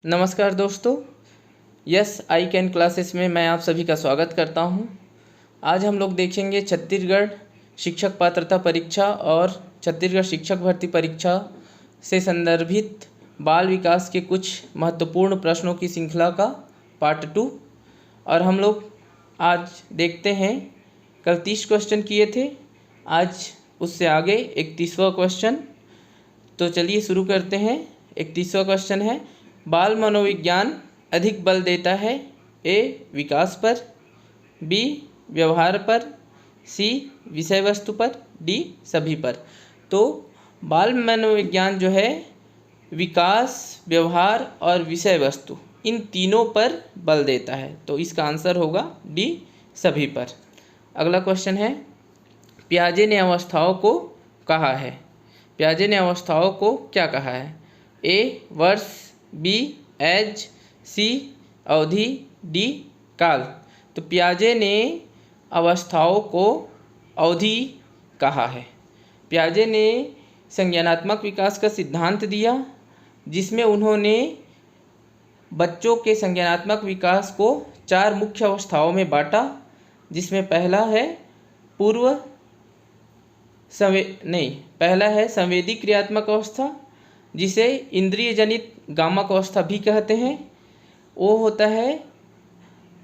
नमस्कार दोस्तों, yes I can classes में मैं आप सभी का स्वागत करता हूं। आज हम लोग देखेंगे छत्तीसगढ़ शिक्षक पात्रता परीक्षा और छत्तीसगढ़ शिक्षक भर्ती परीक्षा से संदर्भित बाल विकास के कुछ महत्वपूर्ण प्रश्नों की श्रृंखला का पार्ट 2। और हम लोग आज देखते हैं, कल 30 क्वेश्चन किए थे, आज उससे आगे 31वां क्वेश्चन। तो चलिए शुरू करते हैं। 31वां क्वेश्चन है, बाल मनोविज्ञान अधिक बल देता है ए विकास पर, बी व्यवहार पर, सी विषय वस्तु पर, डी सभी पर। तो बाल मनोविज्ञान जो है विकास, व्यवहार और विषय वस्तु इन तीनों पर बल देता है, तो इसका आंसर होगा डी सभी पर। अगला क्वेश्चन है, पियाजे ने अवस्थाओं को कहा है। पियाजे ने अवस्थाओं को क्या कहा है? ए वर्ष, बी एज, सी अवधि, डी काल। तो पियाजे ने अवस्थाओं को अवधि कहा है। पियाजे ने संज्ञानात्मक विकास का सिद्धांत दिया, जिसमें उन्होंने बच्चों के संज्ञानात्मक विकास को 4 मुख्य अवस्थाओं में बांटा, जिसमें पहला है संवेदी क्रियात्मक अवस्था, जिसे इंद्रिय जनित गामक अवस्था भी कहते हैं। वो होता है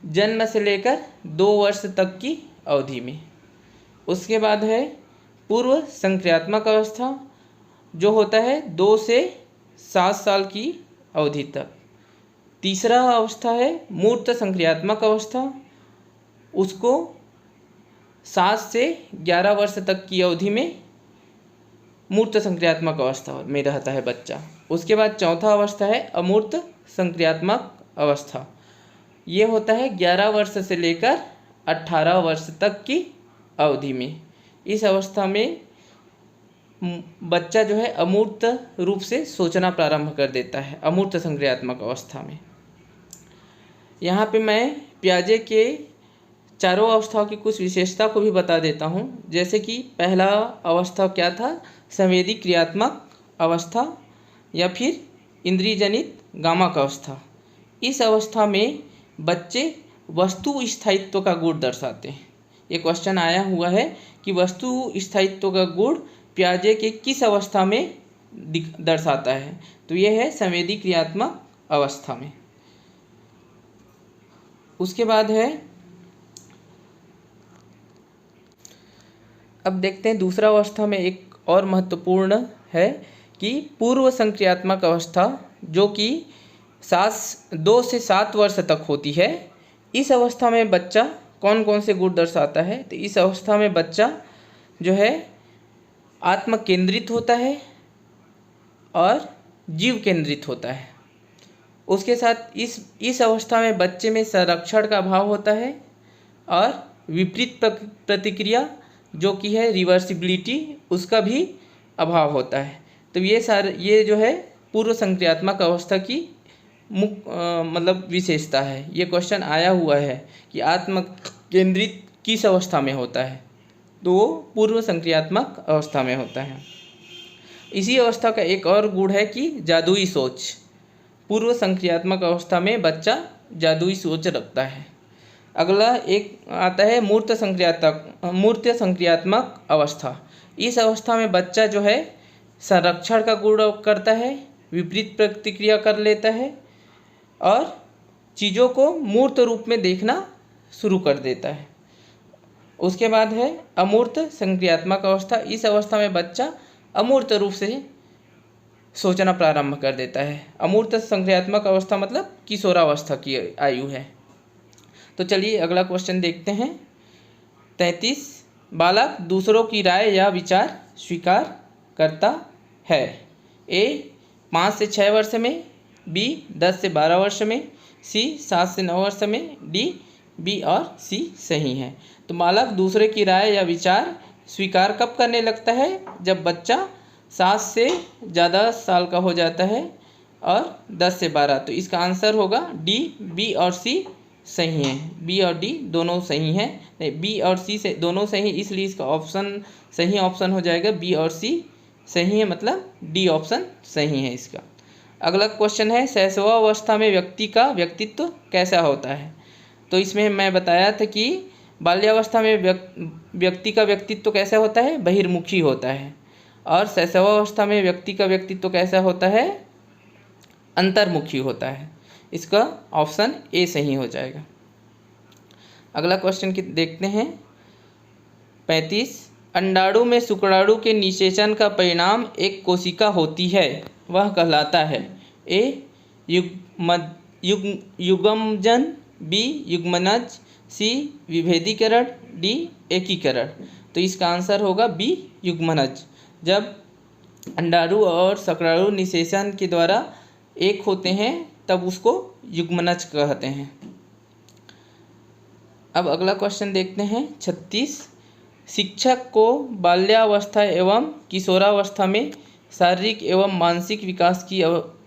जन्म से लेकर 2 वर्ष तक की अवधि में। उसके बाद है पूर्व संक्रियात्मक अवस्था, जो होता है 2 से 7 साल की अवधि तक। तीसरा अवस्था है मूर्त संक्रियात्मक अवस्था, उसको 7 से 11 वर्ष तक की अवधि में मूर्त संक्रियात्मक अवस्था में रहता है बच्चा। उसके बाद चौथा अवस्था है अमूर्त संक्रियात्मक अवस्था। ये होता है 11 वर्ष से लेकर 18 वर्ष तक की अवधि में। इस अवस्था में बच्चा जो है अमूर्त रूप से सोचना प्रारंभ कर देता है, अमूर्त संक्रियात्मक अवस्था में। यहाँ पे मैं पियाजे के चारों अवस्थाओं की कुछ विशेषता को भी बता देता हूँ। जैसे कि पहला अवस्था क्या था? संवेदी क्रियात्मक अवस्था या फिर इंद्रिय जनित गामक अवस्था। इस अवस्था में बच्चे वस्तु स्थायित्व का गुण दर्शाते हैं। ये क्वेश्चन आया हुआ है कि वस्तु स्थायित्व का गुण पियाजे के किस अवस्था में दर्शाता है? तो यह है संवेदी क्रियात्मक अवस्था में। उसके बाद है, अब देखते हैं दूसरा अवस्था में एक और महत्वपूर्ण है कि पूर्व संक्रियात्मक अवस्था, जो कि 2 से 7 वर्ष तक होती है। इस अवस्था में बच्चा कौन कौन से गुण दर्शाता है? तो इस अवस्था में बच्चा जो है आत्म केंद्रित होता है और जीव केंद्रित होता है। उसके साथ इस अवस्था में बच्चे में संरक्षण का अभाव होता है और विपरीत प्रतिक्रिया, जो कि है रिवर्सिबिलिटी, उसका भी अभाव होता है। तो ये जो है पूर्व संक्रियात्मक अवस्था की मतलब विशेषता है। ये क्वेश्चन आया हुआ है कि आत्म केंद्रित किस अवस्था में होता है? तो वो पूर्व संक्रियात्मक अवस्था में होता है। इसी अवस्था का एक और गुण है कि जादुई सोच। पूर्व संक्रियात्मक अवस्था में बच्चा जादुई सोच रखता है। अगला एक आता है मूर्त संक्रियात्मक अवस्था। इस अवस्था में बच्चा जो है संरक्षण का गुण करता है, विपरीत प्रतिक्रिया कर लेता है और चीज़ों को मूर्त रूप में देखना शुरू कर देता है। उसके बाद है अमूर्त संक्रियात्मक अवस्था। इस अवस्था में बच्चा अमूर्त रूप से सोचना प्रारंभ कर देता है। अमूर्त संक्रियात्मक अवस्था मतलब किशोरावस्था की आयु है। तो चलिए अगला क्वेश्चन देखते हैं। 33, बालक दूसरों की राय या विचार स्वीकार करता है। ए 5 से 6 वर्ष में, बी 10 से 12 वर्ष में, सी 7 से 9 वर्ष में, डी बी और सी सही है। तो बालक दूसरे की राय या विचार स्वीकार कब करने लगता है? जब बच्चा 7 से ज़्यादा साल का हो जाता है और 10 से 12। तो इसका आंसर होगा डी, बी और सी सही है। बी और डी दोनों सही हैं। नहीं, बी और सी से दोनों सही, इसलिए इसका ऑप्शन सही ऑप्शन हो जाएगा बी और सी सही है, मतलब डी ऑप्शन सही है इसका। अगला क्वेश्चन है शैशवावस्था में व्यक्ति का व्यक्तित्व कैसा होता है। तो इसमें मैं बताया था कि बाल्यावस्था में व्यक्ति का व्यक्तित्व कैसा होता है, बहिर्मुखी होता है, और शैशवावस्था में व्यक्ति का व्यक्तित्व कैसा होता है, अंतर्मुखी होता है। इसका ऑप्शन ए सही हो जाएगा। अगला क्वेश्चन की देखते हैं 35। अंडाणु में शुक्राणु के निषेचन का परिणाम एक कोशिका होती है, वह कहलाता है ए युग्मजन, बी युग्मनज, सी विभेदीकरण, डी एकीकरण। तो इसका आंसर होगा बी युग्मनज। जब अंडाणु और शुक्राणु निषेचन के द्वारा एक होते हैं तब उसको युग्मनज कहते हैं। अब अगला क्वेश्चन देखते हैं 36। शिक्षक को बाल्यावस्था एवं किशोरावस्था में शारीरिक एवं मानसिक विकास की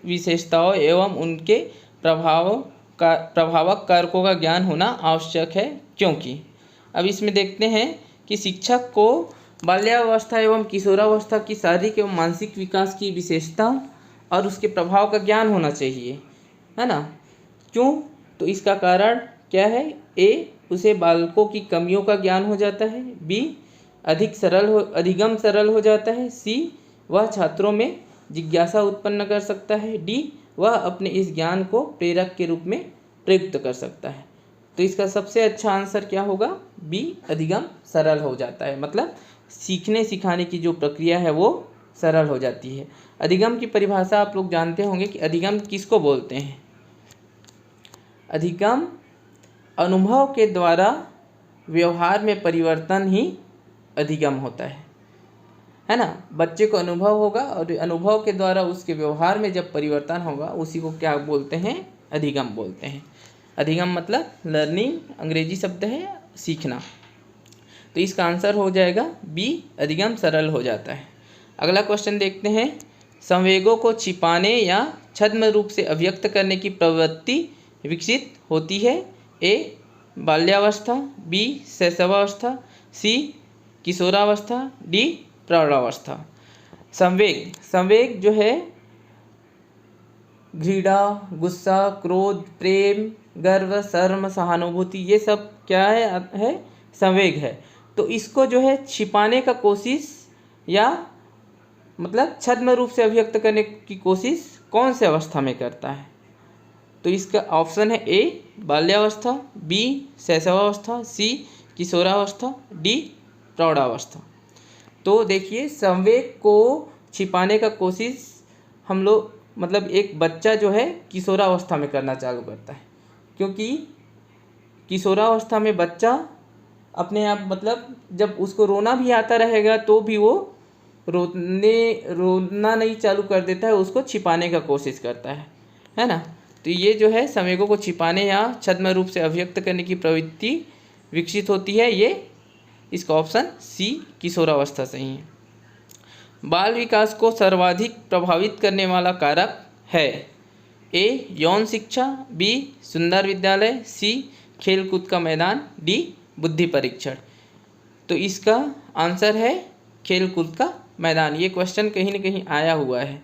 विशेषताओं एवं उनके प्रभावक कारकों का ज्ञान होना आवश्यक है, क्योंकि अब इसमें देखते हैं कि शिक्षक को बाल्यावस्था एवं किशोरावस्था की शारीरिक एवं मानसिक विकास की विशेषता और उसके प्रभाव का ज्ञान होना चाहिए, है ना। क्यों? तो इसका कारण क्या है? ए उसे बालकों की कमियों का ज्ञान हो जाता है, बी अधिगम सरल हो जाता है, सी वह छात्रों में जिज्ञासा उत्पन्न कर सकता है, डी वह अपने इस ज्ञान को प्रेरक के रूप में प्रयुक्त कर सकता है। तो इसका सबसे अच्छा आंसर क्या होगा? बी अधिगम सरल हो जाता है, मतलब सीखने सिखाने की जो प्रक्रिया है वो सरल हो जाती है। अधिगम की परिभाषा आप लोग जानते होंगे कि अधिगम किसको बोलते हैं। अधिगम अनुभव के द्वारा व्यवहार में परिवर्तन ही अधिगम होता है ना। बच्चे को अनुभव होगा और अनुभव के द्वारा उसके व्यवहार में जब परिवर्तन होगा उसी को क्या बोलते हैं? अधिगम बोलते हैं। अधिगम मतलब लर्निंग, अंग्रेजी शब्द है सीखना। तो इसका आंसर हो जाएगा बी अधिगम सरल हो जाता है। अगला क्वेश्चन देखते हैं। संवेगों को छिपाने या छद्म रूप से अभिव्यक्त करने की प्रवृत्ति विकसित होती है। ए बाल्यावस्था, बी शैशवावस्था, सी किशोरावस्था, डी प्रौढ़ावस्था। संवेग जो है घृणा, गुस्सा, क्रोध, प्रेम, गर्व, शर्म, सहानुभूति, ये सब क्या है? संवेग है। तो इसको जो है छिपाने का कोशिश या मतलब छद्म रूप से अभिव्यक्त करने की कोशिश कौन से अवस्था में करता है? तो इसका ऑप्शन है ए बाल्यावस्था, बी शैशवावस्था, सी किशोरावस्था, डी प्रौढ़ावस्था। तो देखिए संवेग को छिपाने का कोशिश हम लोग मतलब एक बच्चा जो है किशोरावस्था में करना चालू करता है, क्योंकि किशोरावस्था में बच्चा अपने आप मतलब जब उसको रोना भी आता रहेगा तो भी वो रोना नहीं चालू कर देता है, उसको छिपाने का कोशिश करता है ना। तो ये जो है संवेगों को छिपाने या छद्म रूप से अभिव्यक्त करने की प्रवृत्ति विकसित होती है, ये इसका ऑप्शन सी किशोरावस्था सही है। बाल विकास को सर्वाधिक प्रभावित करने वाला कारक है। ए यौन शिक्षा, बी सुंदर विद्यालय, सी खेलकूद का मैदान, डी बुद्धि परीक्षण। तो इसका आंसर है खेलकूद का मैदान। ये क्वेश्चन कहीं न कहीं आया हुआ है।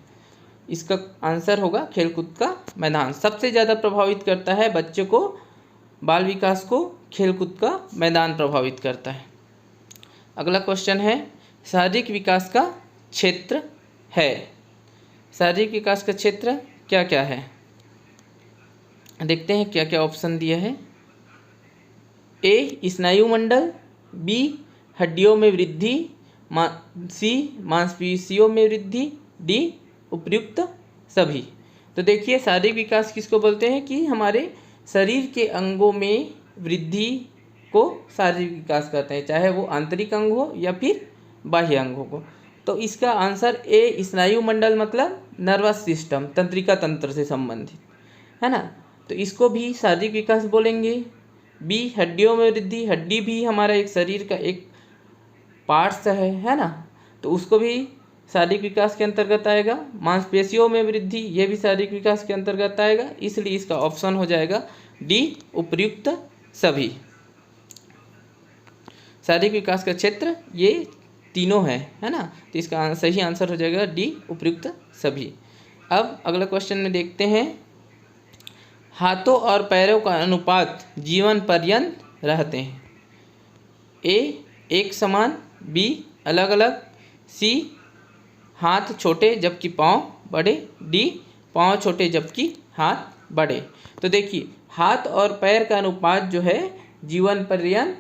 इसका आंसर होगा खेलकूद का मैदान। सबसे ज़्यादा प्रभावित करता है बच्चे को, बाल विकास को खेलकूद का मैदान प्रभावित करता है। अगला क्वेश्चन है शारीरिक विकास का क्षेत्र है। शारीरिक विकास का क्षेत्र क्या क्या है, देखते हैं क्या क्या ऑप्शन दिया है। ए स्नायु मंडल, बी हड्डियों में वृद्धि, सी मांसपेशियों में वृद्धि, डी उपयुक्त सभी। तो देखिए शारीरिक विकास किसको बोलते हैं कि हमारे शरीर के अंगों में वृद्धि को शारीरिक विकास कहते हैं, चाहे वो आंतरिक अंग हो या फिर बाह्य अंग हो। तो इसका आंसर ए स्नायु मंडल मतलब नर्वस सिस्टम, तंत्रिका तंत्र से संबंधित, है ना। तो इसको भी शारीरिक विकास बोलेंगे। बी हड्डियों में वृद्धि, हड्डी भी हमारा एक शरीर का एक पार्ट्स है ना, तो उसको भी शारीरिक विकास के अंतर्गत आएगा। मांसपेशियों में वृद्धि, ये भी शारीरिक विकास के अंतर्गत आएगा, इसलिए इसका ऑप्शन हो जाएगा डी उपयुक्त सभी। शारीरिक विकास का क्षेत्र ये तीनों है ना, तो इसका सही आंसर हो जाएगा डी उपयुक्त सभी। अब अगला क्वेश्चन में देखते हैं, हाथों और पैरों का अनुपात जीवन पर्यंत रहते हैं। ए एक समान, बी अलग अलग, सी हाथ छोटे जबकि पाँव बड़े, डी पाँव छोटे जबकि हाथ बड़े। तो देखिए हाथ और पैर का अनुपात जो है जीवन पर्यंत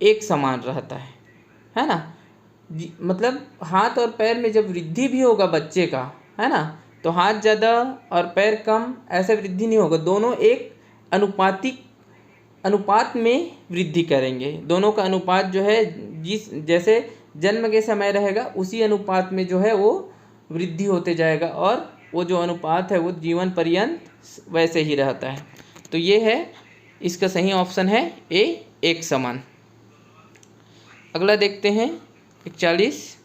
एक समान रहता है ना। मतलब हाथ और पैर में जब वृद्धि भी होगा बच्चे का, है ना, तो हाथ ज़्यादा और पैर कम ऐसे वृद्धि नहीं होगा, दोनों एक अनुपात में वृद्धि करेंगे। दोनों का अनुपात जो है जैसे जन्म के समय रहेगा उसी अनुपात में जो है वो वृद्धि होते जाएगा, और वो जो अनुपात है वो जीवन पर्यंत वैसे ही रहता है। तो ये है, इसका सही ऑप्शन है ए एक समान। अगला देखते हैं 41,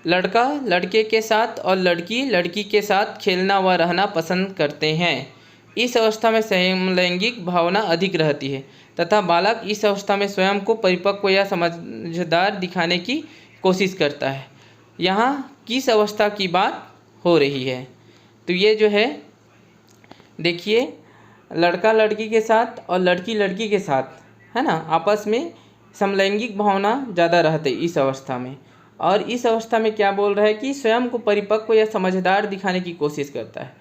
लड़का लड़के के साथ और लड़की लड़की के साथ खेलना व रहना पसंद करते हैं। इस अवस्था में समलैंगिक भावना अधिक रहती है तथा बालक इस अवस्था में स्वयं को परिपक्व या समझदार दिखाने की कोशिश करता है। यहाँ किस अवस्था की बात हो रही है? तो ये जो है देखिए, लड़का लड़की के साथ और लड़की लड़की के साथ, है ना, आपस में समलैंगिक भावना ज़्यादा रहती है इस अवस्था में। और इस अवस्था में क्या बोल रहा है कि स्वयं को परिपक्व या समझदार दिखाने की कोशिश करता है।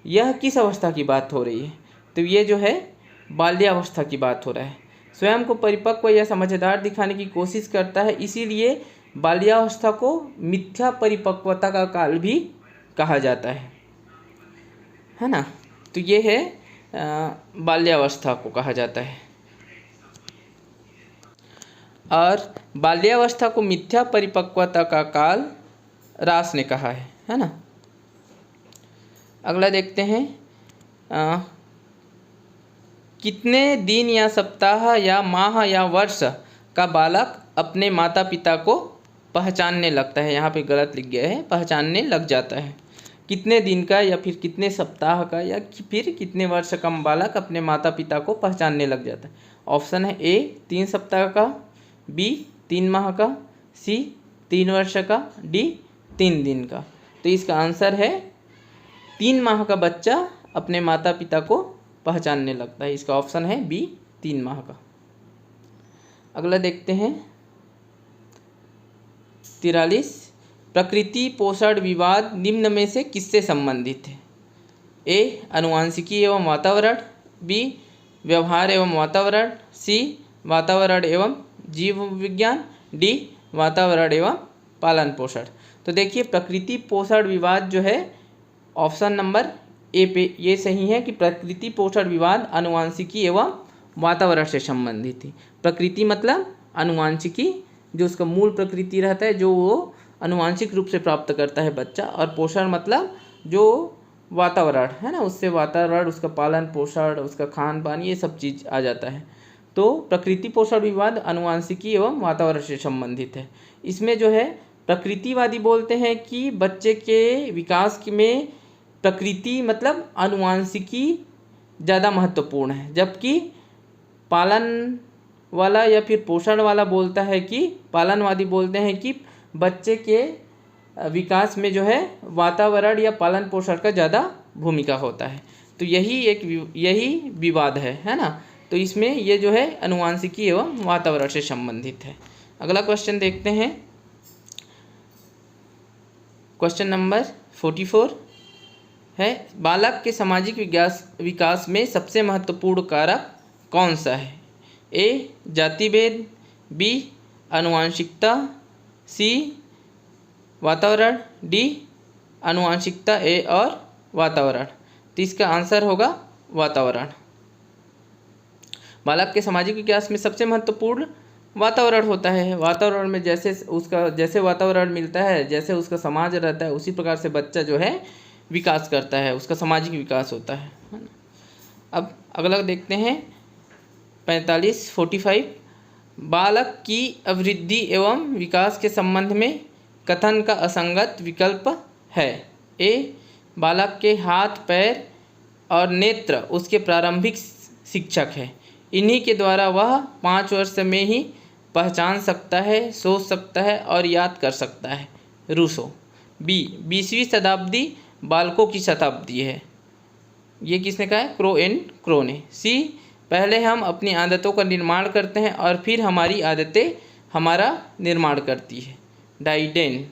यह किस अवस्था की बात हो रही है? तो ये जो है बाल्यावस्था की बात हो रहा है। स्वयं को परिपक्व या समझदार दिखाने की कोशिश करता है, इसीलिए बाल्यावस्था को मिथ्या परिपक्वता का काल भी कहा जाता है ना। तो ये है बाल्यावस्था को कहा जाता है, और बाल्यावस्था को मिथ्या परिपक्वता का काल रास ने कहा है ना। अगला देखते हैं, कितने दिन या सप्ताह या माह या वर्ष का बालक अपने माता पिता को पहचानने लगता है? यहाँ पे गलत लिख गया है, पहचानने लग जाता है। कितने दिन का या फिर कितने सप्ताह का या फिर कितने वर्ष का बालक अपने माता पिता को पहचानने लग जाता है? ऑप्शन है ए 3 सप्ताह का, बी 3 माह का, सी 3 वर्ष का, डी 3 दिन का। तो इसका आंसर है 3 माह का बच्चा अपने माता पिता को पहचानने लगता है। इसका ऑप्शन है बी 3 माह का। अगला देखते हैं 43, प्रकृति पोषण विवाद निम्न में से किससे संबंधित है? ए आनुवंशिकी एवं वातावरण, बी व्यवहार एवं वातावरण, सी वातावरण एवं जीव विज्ञान, डी वातावरण एवं पालन पोषण। तो देखिए प्रकृति पोषण विवाद जो है ऑप्शन नंबर ए पे ये सही है कि प्रकृति पोषण विवाद आनुवंशिकी एवं वातावरण से संबंधित है। प्रकृति मतलब आनुवंशिकी, जो उसका मूल प्रकृति रहता है, जो वो आनुवंशिक रूप से प्राप्त करता है बच्चा, और पोषण मतलब जो वातावरण है ना, उससे वातावरण, उसका पालन पोषण, उसका खान पान, ये सब चीज़ आ जाता है। तो प्रकृति पोषण विवाद आनुवंशिकी एवं वातावरण से संबंधित है। इसमें जो है प्रकृतिवादी बोलते हैं कि बच्चे के विकास में प्रकृति मतलब आनुवंशिकी ज़्यादा महत्वपूर्ण है, जबकि पालन वाला या फिर पोषण वाला बोलता है कि, पालनवादी बोलते हैं कि बच्चे के विकास में जो है वातावरण या पालन पोषण का ज़्यादा भूमिका होता है। तो यही विवाद है ना। तो इसमें ये जो है आनुवंशिकी एवं वातावरण से संबंधित है। अगला क्वेश्चन देखते हैं, क्वेश्चन नंबर 44 है, बालक के सामाजिक विकास में सबसे महत्वपूर्ण कारक कौन सा है? ए जाति भेद, बी आनुवंशिकता, सी वातावरण, डी आनुवंशिकता ए और वातावरण। तो इसका आंसर होगा वातावरण। बालक के सामाजिक विकास में सबसे महत्वपूर्ण वातावरण होता है। वातावरण में जैसे वातावरण मिलता है, जैसे उसका समाज रहता है, उसी प्रकार से बच्चा जो है विकास करता है, उसका सामाजिक विकास होता है ना। अब अगला देखते हैं 45 बालक की अभिवृद्धि एवं विकास के संबंध में कथन का असंगत विकल्प है। ए बालक के हाथ पैर और नेत्र उसके प्रारंभिक शिक्षक है, इन्हीं के द्वारा वह 5 वर्ष में ही पहचान सकता है, सोच सकता है और याद कर सकता है। रूसो। बी 20वीं शताब्दी बालकों की शताब्दी है। ये किसने कहा है? क्रो एंड क्रो ने। सी, पहले हम अपनी आदतों का निर्माण करते हैं और फिर हमारी आदतें हमारा निर्माण करती है, डाइडेन।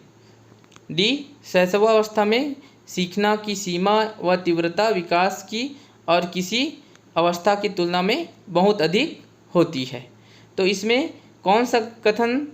डी, शैशवावस्था में सीखना की सीमा व तीव्रता विकास की और किसी अवस्था की तुलना में बहुत अधिक होती है। तो इसमें कौन सा कथन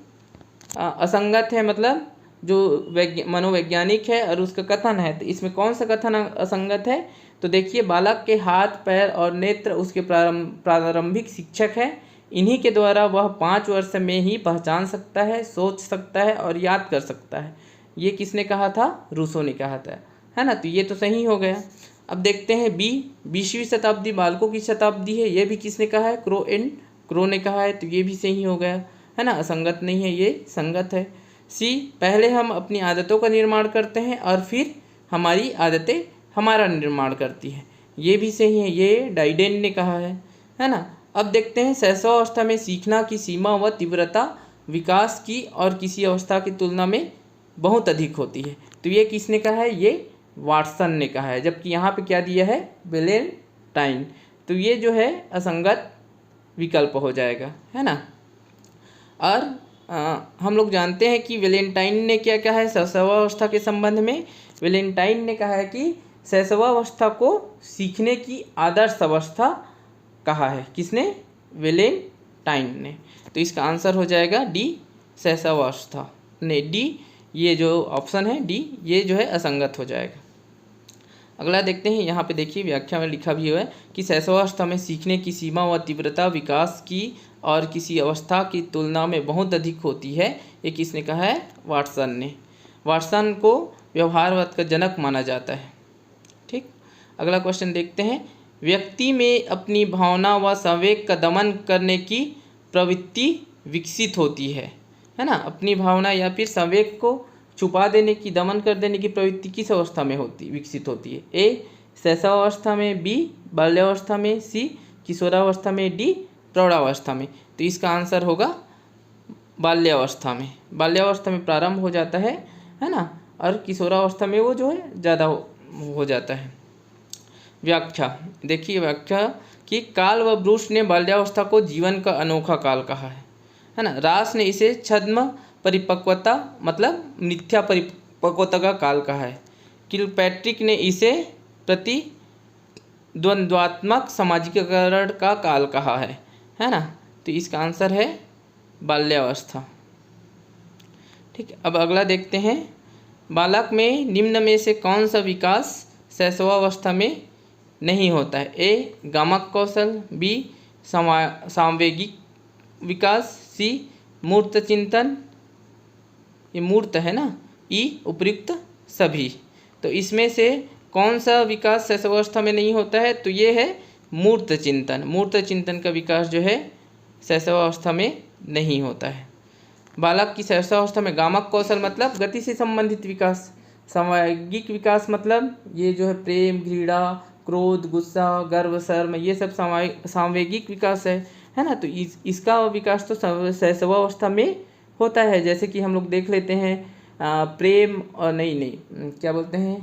असंगत है? मतलब जो मनोवैज्ञानिक है और उसका कथन है, तो इसमें कौन सा कथन असंगत है? तो देखिए, बालक के हाथ, पैर और नेत्र उसके प्रारंभिक शिक्षक है। इन्हीं के द्वारा वह 5 वर्ष में ही पहचान सकता है, सोच सकता है और याद कर सकता है। ये किसने कहा था? रूसो ने कहा था, है ना। तो ये तो सही हो गया। अब देखते हैं बी, 20वीं शताब्दी बालकों की शताब्दी है। ये भी किसने कहा है? क्रो एंड क्रो ने कहा है। तो ये भी सही हो गया, है ना, असंगत नहीं है, ये संगत है। सी, पहले हम अपनी आदतों का निर्माण करते हैं और फिर हमारी आदतें हमारा निर्माण करती हैं। ये भी सही है, ये डाइडेन ने कहा है ना। अब देखते हैं, शैशवावस्था में सीखना की सीमा व तीव्रता विकास की और किसी अवस्था की तुलना में बहुत अधिक होती है। तो ये किसने कहा है? ये वाटसन ने कहा है। जबकि यहाँ पे क्या दिया है? वेलेंटाइन। तो ये जो है असंगत विकल्प हो जाएगा, है ना। और हम लोग जानते हैं कि वेलेंटाइन ने क्या कहा है शैशवावस्था के संबंध में? वेलेंटाइन ने कहा है कि शैशवावस्था को सीखने की आदर्श अवस्था कहा है। किसने? वेलेंटाइन ने। तो इसका आंसर हो जाएगा डी, शैशवावस्था ने। डी, ये जो ऑप्शन है डी, ये जो है असंगत हो जाएगा। अगला देखते हैं, यहाँ पे देखिए व्याख्या में लिखा भी हुआ है कि शैशवावस्था में सीखने की सीमा व तीव्रता विकास की और किसी अवस्था की तुलना में बहुत अधिक होती है। ये किसने कहा है? वाटसन ने। वाटसन को व्यवहारवाद का जनक माना जाता है। ठीक, अगला क्वेश्चन देखते हैं, व्यक्ति में अपनी भावना व संवेग का दमन करने की प्रवृत्ति विकसित होती है ना। अपनी भावना या फिर संवेग को छुपा देने की, दमन कर देने की प्रवृत्ति किस अवस्था में विकसित होती है? ए, शैशवावस्था में। बी, बाल्यावस्था में। सी, किशोरावस्था में। डी, प्रौढ़ावस्था में। तो इसका आंसर होगा बाल्यावस्था में। बाल्यावस्था में प्रारंभ हो जाता है ना, और किशोरावस्था में वो जो है ज़्यादा हो जाता है। व्याख्या देखिए, व्याख्या कि काल व ब्रूस ने बाल्यावस्था को जीवन का अनोखा काल कहा है ना। रास ने इसे छद्म परिपक्वता मतलब मिथ्या परिपक्वता का काल कहा है। किलपैट्रिक ने इसे प्रतिद्वंद्वात्मक सामाजिकरण का काल कहा है ना। तो इसका आंसर है बाल्यावस्था। ठीक, अब अगला देखते हैं, बालक में निम्न में से कौन सा विकास शैशवावस्था में नहीं होता है? ए, गामक कौशल। बी, सांवेगिक विकास। सी, मूर्त चिंतन, ये मूर्त है ना। ई, उपयुक्त सभी। तो इसमें से कौन सा विकास शैशवावस्था में नहीं होता है? तो ये है मूर्त चिंतन। मूर्त चिंतन का विकास जो है शैशवावस्था में नहीं होता है। बालक की शैशवावस्था में गामक कौशल मतलब गति से संबंधित विकास, सांवेगिक विकास मतलब ये जो है प्रेम, घृणा, क्रोध, गुस्सा, गर्व, शर्म, ये सब सांवेगिक विकास है ना। तो इसका विकास तो शैशवावस्था में होता है। जैसे कि हम लोग देख लेते हैं प्रेम और नहीं क्या बोलते हैं,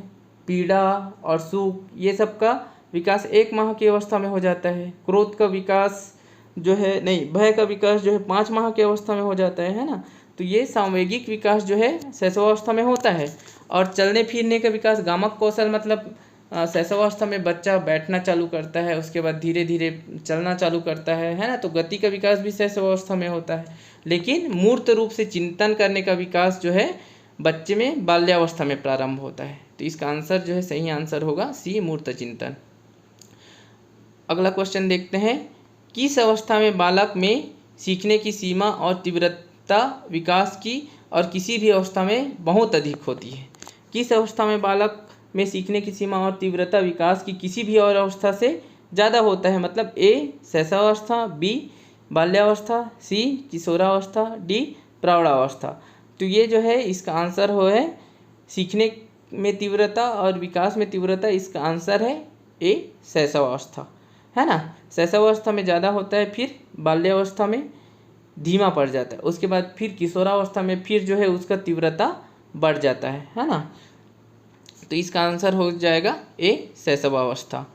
पीड़ा और सुख, ये सब का विकास 1 माह की अवस्था में हो जाता है। क्रोध का विकास जो है भय का विकास जो है 5 माह की अवस्था में हो जाता है ना। तो ये सांवेगिक विकास जो है शैशवावस्था में होता है। और चलने फिरने का विकास, गामक कौशल मतलब शैशवावस्था में बच्चा बैठना चालू करता है, उसके बाद धीरे धीरे चलना चालू करता है ना। तो गति का विकास भी शैशवावस्था में होता है। लेकिन मूर्त रूप से चिंतन करने का विकास जो है बच्चे में बाल्यावस्था में प्रारंभ होता है। तो इसका आंसर जो है सही आंसर होगा सी, मूर्त चिंतन। अगला क्वेश्चन देखते हैं, किस अवस्था में बालक में सीखने की सीमा और तीव्रता विकास की और किसी भी अवस्था में बहुत अधिक होती है? किस अवस्था में बालक में सीखने की सीमा और तीव्रता विकास की किसी भी और अवस्था से ज़्यादा होता है? मतलब ए, शैशवावस्था। बी, बाल्यावस्था। सी, किशोरावस्था। डी, प्रौढ़ावस्था। तो ये जो है इसका आंसर है सीखने में तीव्रता और विकास में तीव्रता, इसका आंसर है ए, शैशवावस्था, है ना। शैशवावस्था में ज़्यादा होता है, फिर बाल्यावस्था में धीमा पड़ जाता है, उसके बाद फिर किशोरावस्था में फिर जो है उसका तीव्रता बढ़ जाता है ना। तो तो इसका आंसर हो जाएगा ए, शैशवावस्था।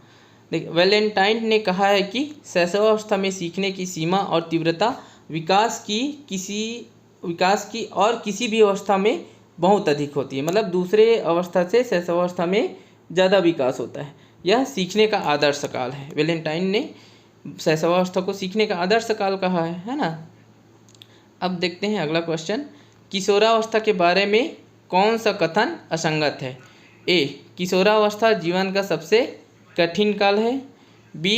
देखिए, वैलेंटाइन ने कहा है कि शैशवावस्था में सीखने की सीमा और तीव्रता विकास की और किसी भी अवस्था में बहुत अधिक होती है। मतलब दूसरे अवस्था से शैशवावस्था में ज़्यादा विकास होता है। यह सीखने का आदर्श काल है। वैलेंटाइन ने शैशवावस्था को सीखने का आदर्श काल कहा है ना। अब देखते हैं अगला क्वेश्चन। किशोरावस्था के बारे में कौन सा कथन असंगत है? ए, किशोरावस्था जीवन का सबसे कठिन काल है। बी,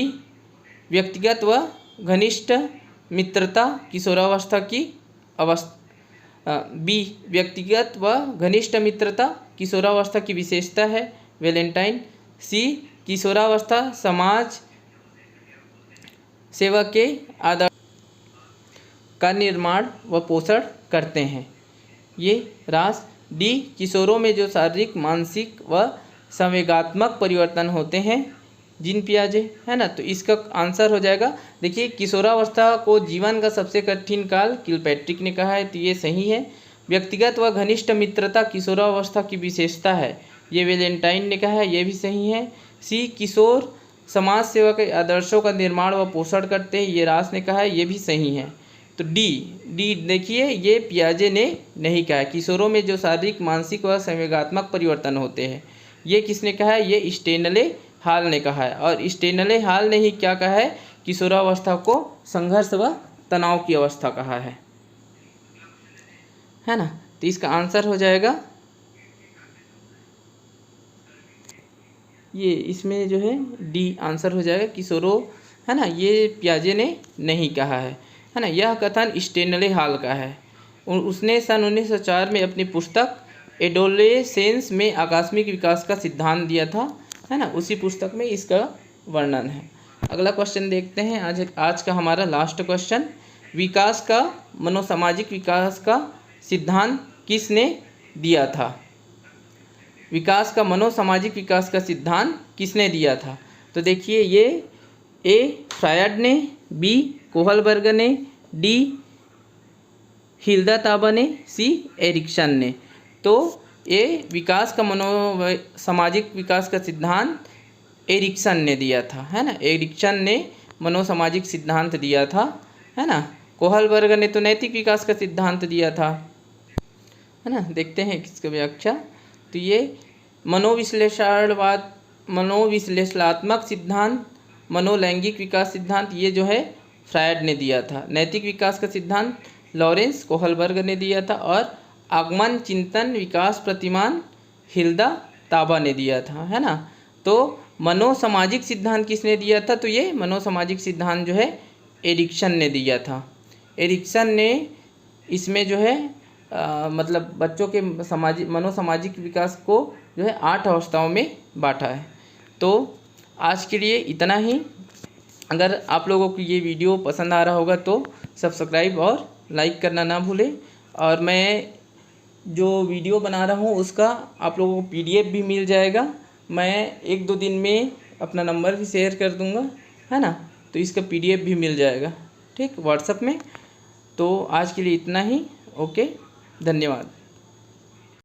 व्यक्तिगत व घनिष्ठ मित्रता किशोरावस्था की बी, व्यक्तिगत व घनिष्ठ मित्रता किशोरावस्था की विशेषता है वैलेंटाइन। सी, किशोरावस्था समाज सेवा के आदर्श का निर्माण व पोषण करते हैं, ये रास। डी, किशोरों में जो शारीरिक, मानसिक व संवेगात्मक परिवर्तन होते हैं, जीन पियाजे, है ना। तो इसका आंसर हो जाएगा, देखिए, किशोरावस्था को जीवन का सबसे कठिन काल किलपैट्रिक ने कहा है, तो ये सही है। व्यक्तिगत व घनिष्ठ मित्रता किशोरावस्था की विशेषता है, ये वैलेंटाइन ने कहा है, ये भी सही है। सी, किशोर समाज सेवा के आदर्शों का निर्माण व पोषण करते हैं, ये रास ने कहा है, ये भी सही है। तो डी देखिए, ये पियाजे ने नहीं कहा है। किशोरों में जो शारीरिक, मानसिक व संवेगात्मक परिवर्तन होते हैं, ये किसने कहा है? ये स्टेनले हाल ने कहा है। और स्टेनले हाल ने ही क्या कहा है? किशोरावस्था को संघर्ष व तनाव की अवस्था कहा है ना। तो इसका आंसर हो जाएगा ये, इसमें जो है डी आंसर हो जाएगा, किशोरों, है ना। ये पियाजे ने नहीं कहा है ना। यह कथन स्टेनले हाल का है। उसने सन 1904 में अपनी पुस्तक एडोलेसेंस में आकस्मिक विकास का सिद्धांत दिया था, है ना। उसी पुस्तक में इसका वर्णन है। अगला क्वेश्चन देखते हैं, आज का हमारा लास्ट क्वेश्चन। विकास का मनोसामाजिक विकास का सिद्धांत किसने दिया था? विकास का मनोसामाजिक विकास का सिद्धांत किसने दिया था? तो देखिए, ये ए, फ्रायड ने, बी, कोहलबर्ग ने, डी, हिल्दा ताबा ने, सी, एरिक्सन ने। तो ये विकास का मनोसामाजिक विकास का सिद्धांत एरिक्सन ने दिया था, है ना। एरिक्सन ने मनोसामाजिक सिद्धांत दिया था, है ना। कोहलबर्ग ने तो नैतिक विकास का सिद्धांत दिया था, है ना। देखते हैं किसका व्याख्या। तो ये मनोविश्लेषणात्मक सिद्धांत, मनोलैंगिक विकास सिद्धांत, ये जो है फ्रायड ने दिया था। नैतिक विकास का सिद्धांत लॉरेंस कोहलबर्ग ने दिया था। और आगमन चिंतन विकास प्रतिमान हिल्दा ताबा ने दिया था, है ना। तो मनोसामाजिक सिद्धांत किसने दिया था? तो ये मनोसामाजिक सिद्धांत जो है एरिक्सन ने दिया था। एरिक्सन ने इसमें जो है मतलब बच्चों के मनोसामाजिक विकास को जो है 8 अवस्थाओं में बांटा है। तो आज के लिए इतना ही। अगर आप लोगों को ये वीडियो पसंद आ रहा होगा तो सब्सक्राइब और लाइक करना ना भूलें। और मैं जो वीडियो बना रहा हूँ उसका आप लोगों को PDF भी मिल जाएगा। मैं 1-2 दिन में अपना नंबर भी शेयर कर दूँगा, है ना। तो इसका PDF भी मिल जाएगा, ठीक, व्हाट्सएप में। तो आज के लिए इतना ही। ओके, धन्यवाद।